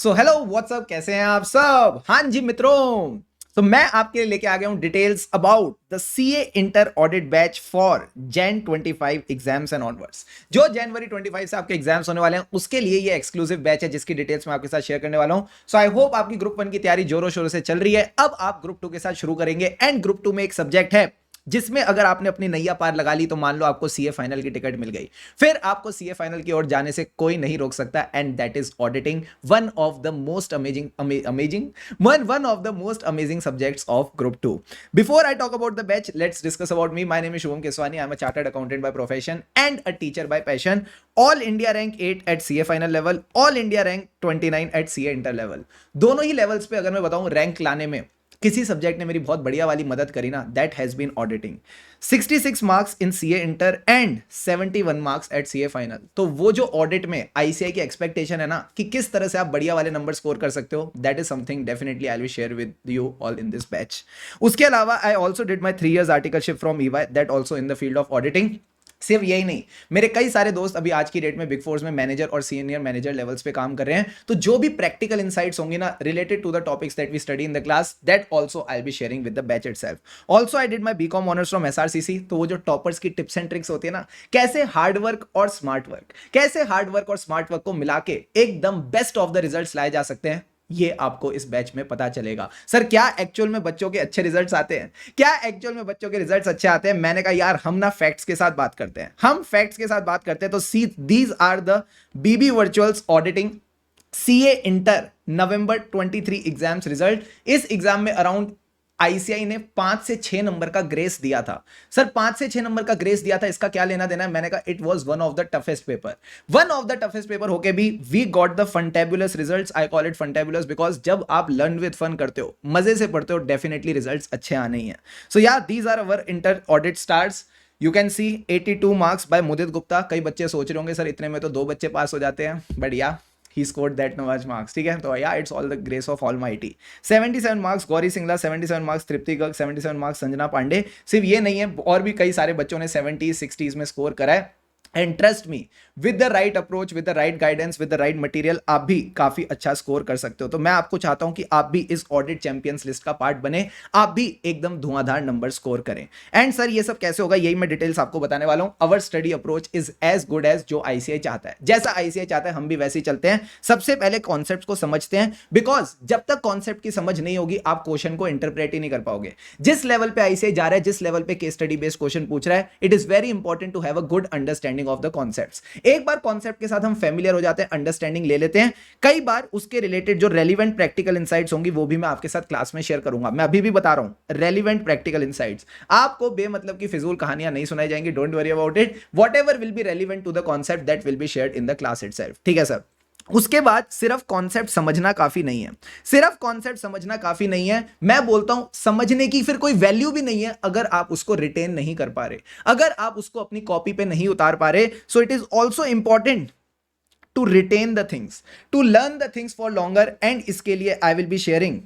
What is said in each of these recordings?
So hello what's up, कैसे हैं आप सब? हाँ जी मित्रों, तो मैं आपके लिए लेके आ गया हूं details about the CA inter audit batch for Jain 25 exams and onwards. जो जनवरी 25 से आपके एग्जाम्स होने वाले हैं उसके लिए ये एक्सक्लूसिव बैच है जिसकी डिटेल्स मैं आपके साथ शेयर करने वाला हूं। सो आई होप आपकी ग्रुप 1 की तैयारी जोरों शोरों से चल रही है। अब आप ग्रुप 2 के साथ शुरू करेंगे एंड ग्रुप 2 में एक सब्जेक्ट है जिसमें अगर आपने अपनी नैया पार लगा ली तो मान लो आपको सीए फाइनल की टिकट मिल गई, फिर आपको सीए फाइनल की ओर जाने से कोई नहीं रोक सकता, and that is auditing, one of the most amazing subjects of group 2। Before I talk about the batch, let's discuss about me. My name is Shubham Keswani, I am a chartered accountant by profession and a teacher by passion. All India rank 8 at CA final level, all India rank 29 at CA inter level. दोनों ही levels पे अगर मैं बताऊं rank लाने में किसी subject ने मेरी बहुत बढ़िया वाली मदद करी ना, that has been auditing. 66 marks in CA inter and 71 marks at CA final. तो वो जो ऑडिट में आईसीआई की एक्सपेक्टेशन है ना कि किस तरह से आप बढ़िया वाले नंबर स्कोर कर सकते हो, that is something definitely I will share with you all in this batch. उसके अलावा I also did my 3 years articleship from EY, that also in the field of auditing. सिर्फ यही नहीं, मेरे कई सारे दोस्त अभी आज की डेट में बिग फोर्स में मैनेजर और सीनियर मैनेजर लेवल्स पे काम कर रहे हैं। तो जो भी प्रैक्टिकल इनसाइट्स होंगे ना related to the topics that we study in the class, that also I will be sharing with the batch itself. Also I did my BCom honours from SRCC. तो वो जो टॉपर्स की tips and tricks होती है ना, कैसे hard work और smart work को मिला के एकदम बेस्ट ऑफ द रिजल्ट्स लाए जा सकते हैं, ये आपको इस बैच में पता चलेगा। सर क्या एक्चुअल में बच्चों के अच्छे रिजल्ट्स आते हैं? क्या एक्चुअल में बच्चों के रिजल्ट्स अच्छे आते हैं? मैंने कहा यार हम ना फैक्ट्स के साथ बात करते हैं, तो see these are the BB virtuals auditing CA inter November 23 exams result. इस एग्जाम में अराउंड आईसीआई ने 5 से 6 नंबर का ग्रेस दिया था। सर 5 से 6 नंबर का ग्रेस दिया था, इसका क्या लेना देना है? मैंने कहा it was one of the toughest paper होके भी we got the funtabulous results. I call it funtabulous because जब आप लर्न विद फन करते हो, मजे से पढ़ते हो, डेफिनेटली रिजल्ट्स अच्छे आने ही हैं। सो या these are our inter audit stars. You can see 82 marks by Mudit Gupta. कई बच्चे सोच रहे होंगे सर इतने में तो 2 बच्चे पास हो जाते हैं, बट या he scored that much marks, ठीक है? तो या it's all the grace of almighty. 77 marks Gauri Singla, 77 marks Tripti Garg, 77 marks Sanjana Pandey. सिर्फ ये नहीं है, और भी कई सारे बच्चों ने 70s 60s में स्कोर करा है। And trust me, with the right approach, with the right guidance, with the right material, आप भी काफी अच्छा स्कोर कर सकते हो। तो मैं आपको चाहता हूं कि आप भी इस ऑडिट चैंपियंस लिस्ट का पार्ट बने, आप भी एकदम धुआंधार नंबर स्कोर करें। एंड सर ये सब कैसे होगा, यही मैं डिटेल्स आपको बताने वाला हूं। Our study approach is as good as जो आईसीआई चाहता है। जैसा आईसीआई चाहता है हम भी वैसे ही चलते हैं। सबसे पहले कॉन्सेप्ट को समझते हैं, बिकॉज जब तक कॉन्सेप्ट की समझ नहीं होगी आप क्वेश्चन को इंटरप्रेट ही नहीं कर पाओगे। जिस लेवल पे आईसीआई जा रहा है, जिस लेवल पे केस स्टडी बेस्ड क्वेश्चन पूछ रहा है, it is very important to have a good understanding of the concepts. एक बार कॉन्सेप्ट के साथ हम फेमिलियर हो जाते हैं, अंडरस्टैंडिंग ले लेते हैं, कई बार उसके रिलेटेड जो रेलिवेंट प्रैक्टिकल इनसाइट्स होंगी वो भी मैं आपके साथ क्लास में शेयर करूंगा। मैं अभी भी बता रहा हूं, रेलिवेंट प्रैक्टिकल इनसाइट्स। आपको बेमतलब की फिजूल कहानियां नहीं सुनाई जाएंगी, don't worry about it. Whatever will be relevant to the concept that will be shared in the class itself, ठीक है सर? उसके बाद सिर्फ कॉन्सेप्ट समझना काफी नहीं है, मैं बोलता हूं समझने की फिर कोई वैल्यू भी नहीं है अगर आप उसको रिटेन नहीं कर पा रहे, अगर आप उसको अपनी कॉपी पे नहीं उतार पा रहे। So it is also important to retain the things, to learn the things for longer. And इसके लिए I will be sharing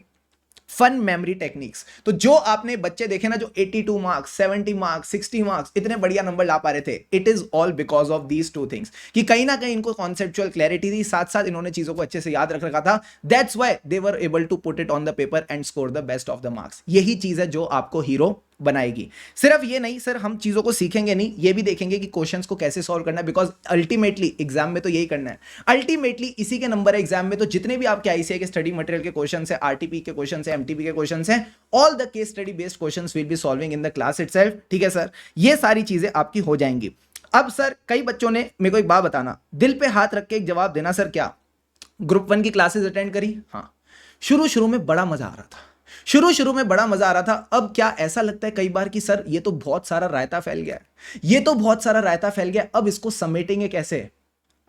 fun memory techniques. तो जो आपने बच्चे देखे ना जो 82 मार्क्स, 70 मार्क्स, 60 मार्क्स इतने बढ़िया नंबर ला पा रहे थे, it is all because of these two things, कि कहीं ना कहीं इनको कॉन्सेप्चुअल क्लैरिटी थी, साथ साथ इन्होंने चीजों को अच्छे से याद रख रखा था। That's why they were able to put it on the paper and score the best of the marks. यही चीज है जो आपको हीरो बनाएगी। सिर्फ ये नहीं सर, हम चीजों को सीखेंगे नहीं, ये भी देखेंगे कि क्वेश्चंस को कैसे सॉल्व करना है, बिकॉज अल्टीमेटली एग्जाम में तो यही करना है, अल्टीमेटली इसी के नंबर है एग्जाम में। तो जितने भी आपके आईसीआई के स्टडी मटेरियल के क्वेश्चन है, आरटीपी के क्वेश्चन है, एमटीपी के क्वेश्चन है, all the case study based questions will be solving in the class itself, ठीक है सर? ये सारी चीजें आपकी हो जाएंगी। अब सर कई बच्चों ने मेरे को एक बात बताना, दिल पे हाथ रख के एक जवाब देना, सर क्या ग्रुप 1 की क्लासेस अटेंड करी? हाँ, शुरू में बड़ा मजा आ रहा था, अब क्या ऐसा लगता है कई बार कि सर ये तो बहुत सारा रायता फैल गया, अब इसको समेटेंगे कैसे?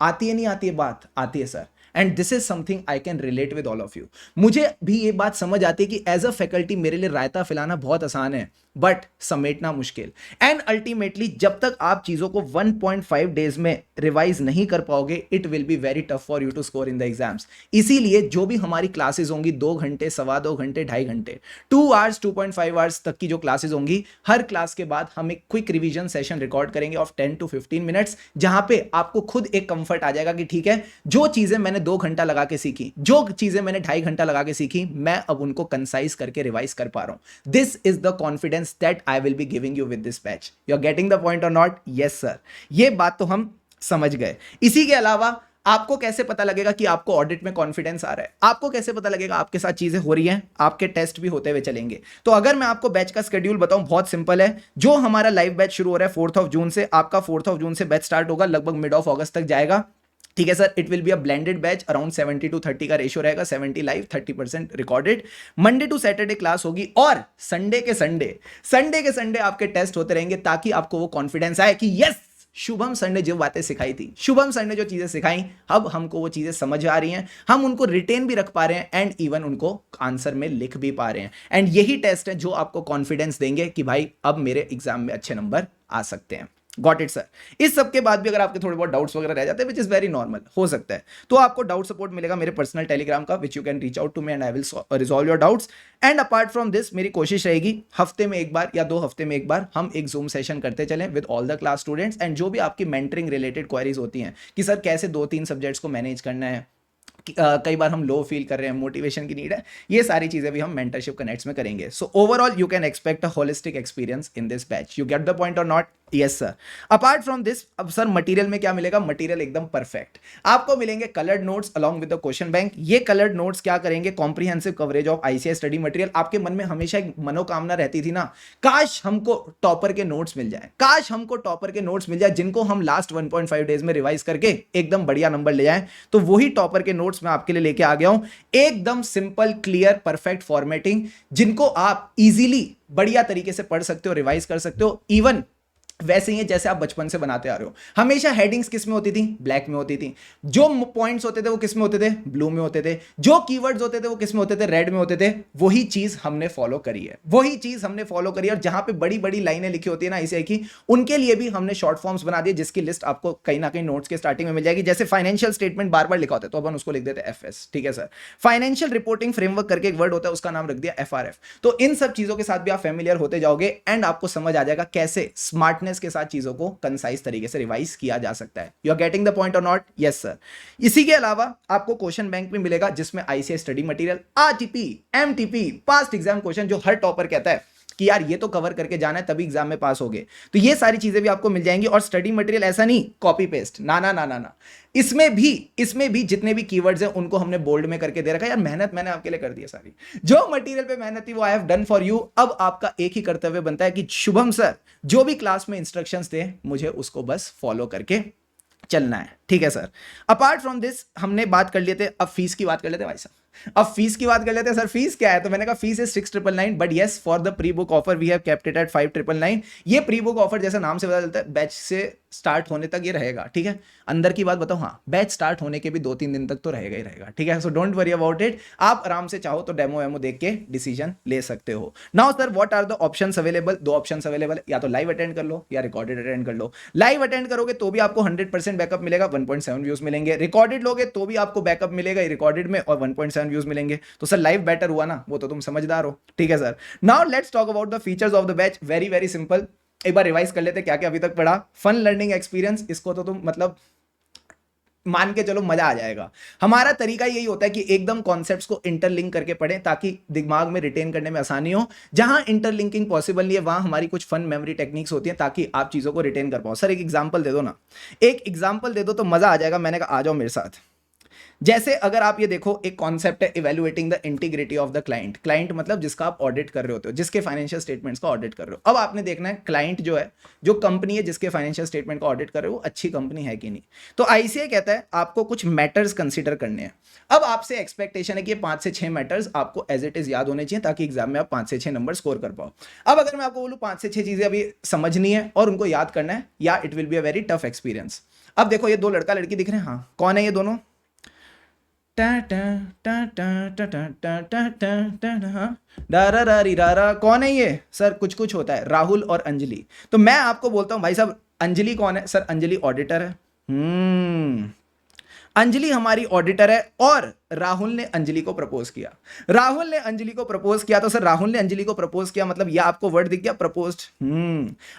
आती है नहीं आती है बात? आती है sir. And this is something I can relate with all of you. मुझे भी ये बात समझ आती है कि एज अ फैकल्टी मेरे लिए रायता फैलाना बहुत आसान है, बट समेटना मुश्किल। एंड अल्टीमेटली जब तक आप चीजों को 1.5 डेज में रिवाइज नहीं कर पाओगे, it will be very tough for you to score in the exams. इसीलिए जो भी हमारी क्लासेस होंगी 2 घंटे, सवा 2 घंटे, 2.5 घंटे, 2 आवर्स, 2.5 आवर्स तक की जो क्लासेस होंगी, हर क्लास के बाद हम एक क्विक रिवीजन सेशन रिकॉर्ड करेंगे ऑफ 10 to 15 मिनट्स, जहां पे आपको खुद एक कंफर्ट आ जाएगा कि ठीक है, जो चीजें मैंने 2 घंटा लगा के सीखी, जो चीजें मैंने 2.5 घंटा लगा के सीखी, मैं अब उनको कंसाइज करके रिवाइज कर पा रहा हूं। This is the confidence that I will be giving you with this batch. You are getting the point और नॉट? यस सर, ये बात तो हम समझ गए। इसी के अलावा आपको कैसे पता लगेगा कि आपको ऑडिट में कॉन्फिडेंस आ रहा है? आपको कैसे पता लगेगा आपके साथ चीजें हो रही हैं? आपके टेस्ट भी होते हुए चलेंगे। तो अगर मैं आपको बैच का शेड्यूल बताऊं, बहुत सिंपल है। जो हमारा लाइव बैच शुरू हो रहा है 4 जून से, आपका 4 जून से बैच स्टार्ट होगा, लगभग मिड ऑफ अगस्त तक जाएगा। ठीक है sir, it will be a blended batch, around 70 to 30 का रेशियो रहेगा, 70 live, 30% recorded. Monday to Saturday class होगी और संडे के संडे आपके टेस्ट होते रहेंगे, ताकि आपको वो कॉन्फिडेंस आए कि यस, शुभम सर ने जो बातें सिखाई थी, शुभम सर ने जो चीजें सिखाई, अब हमको वो चीजें समझ आ रही हैं, हम उनको रिटेन भी रख पा रहे हैं एंड इवन उनको आंसर में लिख भी पा रहे हैं। एंड यही टेस्ट है जो आपको कॉन्फिडेंस देंगे कि भाई अब मेरे एग्जाम में अच्छे नंबर आ सकते हैं। Got it sir. इस सब के बाद भी अगर आपके थोड़े बहुत डाउट्स वगैरह रह जाते हैं, विच इज वेरी नॉर्मल, हो सकता है, तो आपको डाउट सपोर्ट मिलेगा मेरे पर्सनल टेलीग्राम का, which you can reach out to me and I will resolve your doubts. And apart from this, मेरी कोशिश रहेगी हफ्ते में एक बार या 2 हफ्ते में एक बार हम एक जूम सेशन करते चलें with all the class students. And जो भी आपकी मेंटरिंग रिलेटेड क्वेरीज होती हैं कि सर कैसे 2-3 सब्जेक्ट्स को मैनेज करना है, कई बार हम लो फील कर रहे हैं, मोटिवेशन की नीड है, ये सारी चीजें भी हम मेंटरशिप कनेक्ट्स में करेंगे। So overall you can expect a holistic experience in this batch. You get the point और not? Yes sir. Apart from this, अब सर मटेरियल में क्या मिलेगा? मटेरियल एकदम परफेक्ट आपको मिलेंगे, coloured notes along with the question bank. ये coloured notes क्या करेंगे? Comprehensive coverage of ICS study material. आपके मन में हमेशा एक मनोकामना रहती थी ना, काश हमको टॉपर के नोट्स मिल जाए, काश हमको टॉपर के नोट्स मिल जाए जिनको हम लास्ट 1.5 डेज में रिवाइज करके एकदम बढ़िया नंबर ले जाएं। तो वही टॉपर के नोट्स मैं आपके लिए लेके आ गया हूं, एकदम सिंपल, क्लियर, परफेक्ट फॉर्मेटिंग, जिनको आप इजीली बढ़िया तरीके से पढ़ सकते हो, रिवाइज कर सकते हो। इवन वैसे ही जैसे आप बचपन से बनाते आ रहे हो, हमेशा हेडिंग्स किस में होती थी? ब्लैक में होती थी। जो पॉइंट्स होते थे वो किस में होते थे? ब्लू में होते थे। जो कीवर्ड्स होते थे वो किस में होते थे? रेड में होते थे। वही चीज हमने फॉलो करी है, वही चीज हमने फॉलो करी है। और जहां पे बड़ी बड़ी लाइनें लिखी होती है ना इसे की, उनके लिए भी हमने शॉर्ट फॉर्म्स बना दिए, जिसकी लिस्ट आपको कहीं ना कहीं नोट्स के स्टार्टिंग में मिल जाएगी। जैसे फाइनेंशियल स्टेटमेंट बार बार लिखा होता है, तो अपन उसको लिख देते एफएस। ठीक है सर। फाइनेंशियल रिपोर्टिंग फ्रेमवर्क करके एक वर्ड होता है, उसका नाम रख दिया एफआरएफ। तो इन सब चीजों के साथ भी आप फेमिलियर होते जाओगे एंड आपको समझ आ जाएगा कैसे स्मार्टनेस के साथ चीजों को कंसाइज तरीके से रिवाइज किया जा सकता है। You are getting the point और नॉट? Yes sir. इसी के अलावा आपको क्वेश्चन बैंक भी मिलेगा, जिसमें ICS study material, RTP, MTP, past exam question, जो हर टॉपर कहता है कि यार ये तो कवर करके जाना है तभी एग्जाम में पास होगे, तो ये सारी चीजें भी आपको मिल जाएंगी। और स्टडी मटेरियल ऐसा नहीं कॉपी पेस्ट, ना ना ना ना ना, इसमें भी जितने भी कीवर्ड्स हैं उनको हमने बोल्ड में करके दे रखा है। यार मेहनत मैंने आपके लिए कर दी है सारी, जो मटेरियल पे मेहनत थी वो I have done for you. अब आपका एक ही कर्तव्य बनता है कि शुभम सर जो भी क्लास में इंस्ट्रक्शंस दे, मुझे उसको बस फॉलो करके चलना है। ठीक है सर। अपार्ट फ्रॉम दिस, हमने बात कर लिए थे, अब फीस की बात कर लेते हैं भाई साहब। अब फीस की बात कर लेते हैं। सर फीस क्या है? तो मैंने कहा fees is 6,999, but yes for the pre book offer we have kept it at 5,999। ये प्री बुक ऑफर जैसा नाम से पता चलता है, बैच से स्टार्ट होने तक ये रहेगा। ठीक है, अंदर की बात बताओ, हाँ बैच स्टार्ट होने के भी 2-3 दिन तक तो रहेगा ही रहेगा। ठीक है, so don't worry about it. आप आराम से चाहो तो डेमो वेमो देख के डिसीजन ले सकते हो। Now sir what are the options available? 2 options available है, या तो लाइव अटेंड कर लो या रिकॉर्डेड अटेंड कर लो। लाइव अटेंड करोगे तो भी आपको 100% बैकअप मिलेगा, 1.7 व्यूज मिलेंगे। रिकॉर्डेड लोगे तो भी आपको बैकअप मिलेगा रिकॉर्डेड में और 1.7 व्यूज मिलेंगे। तो सर लाइव बेटर हुआ ना, वो तो तुम समझदार हो। ठीक है sir. Now let's talk about the features of the batch. Very very simple, एक बार रिवाइज कर लेते क्या क्या अभी तक पढ़ा। फन लर्निंग एक्सपीरियंस, इसको तो तुम मतलब मान के चलो मजा आ जाएगा। हमारा तरीका यही होता है कि एकदम कॉन्सेप्ट्स को इंटरलिंक करके पढ़ें ताकि दिमाग में रिटेन करने में आसानी हो। जहां इंटरलिंकिंग पॉसिबल नहीं है वहां हमारी कुछ फन मेमोरी टेक्निक्स होती हैं ताकि आप चीजों को रिटेन कर पाओ। सर एक एग्जांपल दे दो ना, एक एग्जांपल दे दो तो मजा आ जाएगा। मैंने कहा आ जाओ मेरे साथ। जैसे अगर आप ये देखो, एक कॉन्सेप्ट है evaluating the integrity of the client. Client मतलब जिसका आप ऑडिट कर रहे होते हो, जिसके फाइनेंशियल स्टेटमेंट्स का ऑडिट कर रहे हो। अब आपने देखना है क्लाइंट जो है, जो कंपनी है जिसके फाइनेंशियल स्टेटमेंट का ऑडिट कर रहे हो, वो अच्छी कंपनी है कि नहीं। तो आईसीए कहता है आपको कुछ मैटर्स कंसीडर करने हैं। अब आपसे एक्सपेक्टेशन है कि 5 से 6 मैटर्स आपको एज इट इज याद होने चाहिए ताकि एग्जाम में आप 5 से 6 नंबर स्कोर कर पाओ। अब अगर मैं आपको बोलूं 5 से 6 चीजें अभी समझनी है और उनको याद करना है, या it will be a very tough experience. अब देखो ये 2 लड़का लड़की दिख रहे हैं, हाँ कौन है ये दोनों? कौन है ये सर? कुछ कुछ होता है, राहुल और अंजलि। तो मैं आपको बोलता हूं भाई साहब, अंजलि कौन है सर? अंजलि ऑडिटर है। अंजलि हमारी ऑडिटर है और राहुल ने अंजलि को प्रपोज किया। राहुल ने अंजलि को प्रपोज किया, तो सर राहुल ने अंजलि को प्रपोज किया मतलब यह आपको वर्ड दिख गया, प्रपोज्ड।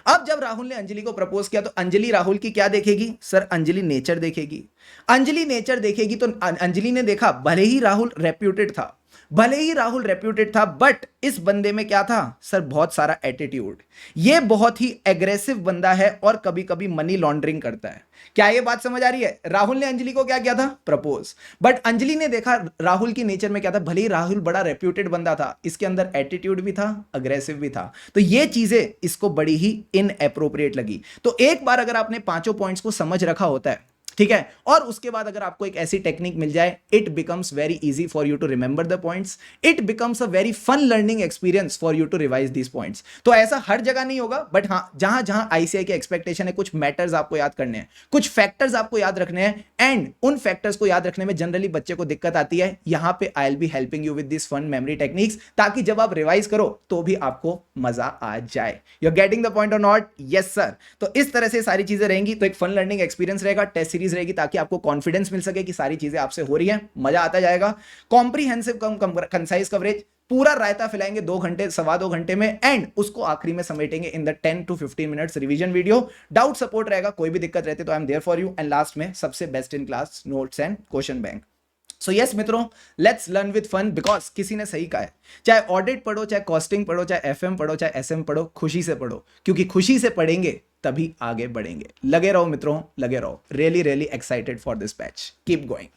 अब जब राहुल ने अंजलि को प्रपोज किया तो अंजलि राहुल की क्या देखेगी सर? अंजलि नेचर देखेगी। अंजलि नेचर देखेगी तो अंजलि ने देखा भले ही राहुल रेप्यूटेड था, भले ही राहुल रेप्यूटेड था, बट इस बंदे में क्या था सर? बहुत सारा एटीट्यूड। ये बहुत ही एग्रेसिव बंदा है और कभी कभी मनी लॉन्ड्रिंग करता है। क्या ये बात समझ आ रही है? राहुल ने अंजलि को क्या किया था? प्रपोज। बट अंजलि ने देखा राहुल की नेचर में क्या था, भले ही राहुल बड़ा रेप्यूटेड बंदा था, इसके अंदर एटीट्यूड भी था, अग्रेसिव भी था, तो ये चीजें इसको बड़ी ही इनएप्रोप्रिएट लगी। तो एक बार अगर आपने पांचों पॉइंट्स को समझ रखा होता है, ठीक है, और उसके बाद अगर आपको एक ऐसी टेक्निक मिल जाए, it becomes very easy for you to remember the points, it becomes a very fun learning experience for you to revise these points. तो ऐसा हर जगह नहीं होगा, बट हाँ जहां जहां आईसीआई के एक्सपेक्टेशन है, कुछ मैटर्स आपको याद करने हैं, कुछ फैक्टर्स आपको याद रखने हैं, एंड उन फैक्टर्स को याद रखने में जनरली बच्चे को दिक्कत आती है। यहां पे I will be helping you with this fun memory techniques, ताकि जब आप रिवाइज करो तो भी आपको मजा आ जाए। You are getting the point और नॉट? Yes sir. तो इस तरह से सारी चीजें रहेंगी, तो एक फन लर्निंग एक्सपीरियंस रहेगा, टेस्ट सीरीज रहेगी, ताकि आपको कॉन्फिडेंस मिल सके कि सारी चीजें आपसे हो रही हैं, मजा आता जाएगा। कॉम्प्रीहेंसिव कंसाइज कवरेज, पूरा रायता फैलाएंगे 2 घंटे, सवा 2 घंटे में, एंड उसको आखिरी में समेटेंगे in the 10 to 15 minutes revision video. Doubt support रहेगा, कोई भी दिक्कत रहती तो I am there for you, and last में सबसे best in class notes and question bank. So yes मित्रों, let's learn with fun, because किसी ने सही कहा है, चाहे ऑडिट पढ़ो, चाहे कॉस्टिंग पढ़ो, चाहे एफएम पढ़ो, चाहे एसएम पढ़ो, खुशी से पढ़ो, क्योंकि खुशी से पढ़ेंगे तभी आगे बढ़ेंगे। लगे रहो मित्रों, लगे रहो। Really really excited for this batch, keep going.